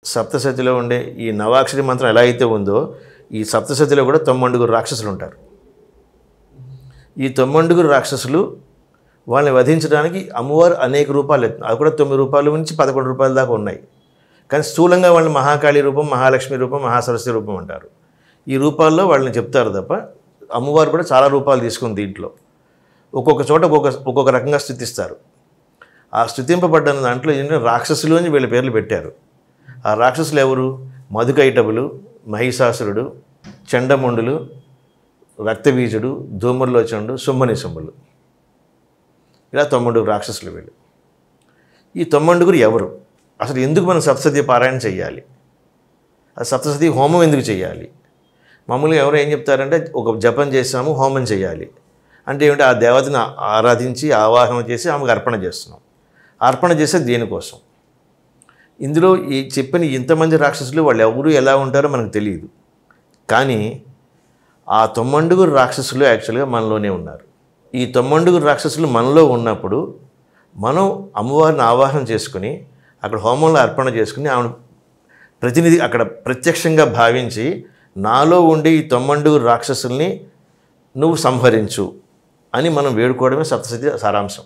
సప్తసతిలో ఉండే ఈ నవాక్షరి మంత్రం ఎలా అయితే ఉందో ఈ సప్తసతిలో కూడా 9 రాక్షసులు ఉంటారు. ఈ 9 రాక్షసులు వాళ్ళని వధించడానికి అమ్మవారు అనేక రూపాలు ఎత్తున్నారు. అది కూడా 9 రూపాయల నుంచి 11 రూపాయల దాకా ఉన్నాయి. కానీ స్థూలంగా వాళ్ళని మహాకాళి రూపం, మహాలక్ష్మి రూపం, మహాసరస్వతి రూపం అంటారు. ఈ రూపాల్లో వాళ్ళని చెప్తారు తప్ప అమ్మవారు కూడా చాలా రూపాలు తీసుకుంది దీంట్లో. ఒక్కొక్క చోట ఒక్కొక్క రకంగా స్తుతిస్తారు. ఆ స్తుతింపబడ్డ దాంట్లో ఏంటంటే రాక్షసులు అని వీళ్ళ పేర్లు పెట్టారు. ఆ రాక్షసులు ఎవరు? మధుకైటబులు, మహిషాసురుడు, చండముండులు, రక్తబీజుడు, ధూమ్రలోచనుడు, శుంభనిశుంభులు. ఇలా 9 రాక్షసులు వీళ్ళు. ఈ 9 ఎవరు? అసలు ఎందుకు మనం సప్తసతి పారాయణ చేయాలి? ఆ సప్తసతి హోమం ఎందుకు చేయాలి? మామూలుగా ఎవరు ఏం చెప్తారంటే ఒక జపం చేసాము, హోమం చేయాలి అంటే ఏమిటి? ఆ దేవతని ఆరాధించి ఆవాహన చేసి ఆమెకు అర్పణ చేస్తున్నాం. అర్పణ చేసే దేనికోసం? ఇందులో ఈ చెప్పిన ఇంతమంది రాక్షసులు వాళ్ళు ఎవరు ఎలా ఉంటారో మనకు తెలియదు. కానీ ఆ 9 రాక్షసులు యాక్చువల్గా మనలోనే ఉన్నారు. ఈ 9 రాక్షసులు మనలో ఉన్నప్పుడు మనం అమ్మవారిని ఆవాహన చేసుకుని అక్కడ హోమంలో అర్పణ చేసుకుని ఆమెను ప్రతినిధి అక్కడ ప్రత్యక్షంగా భావించి నాలో ఉండే ఈ 9 రాక్షసుల్ని నువ్వు సంహరించు అని మనం వేడుకోవడమే సప్తసతి సారాంశం.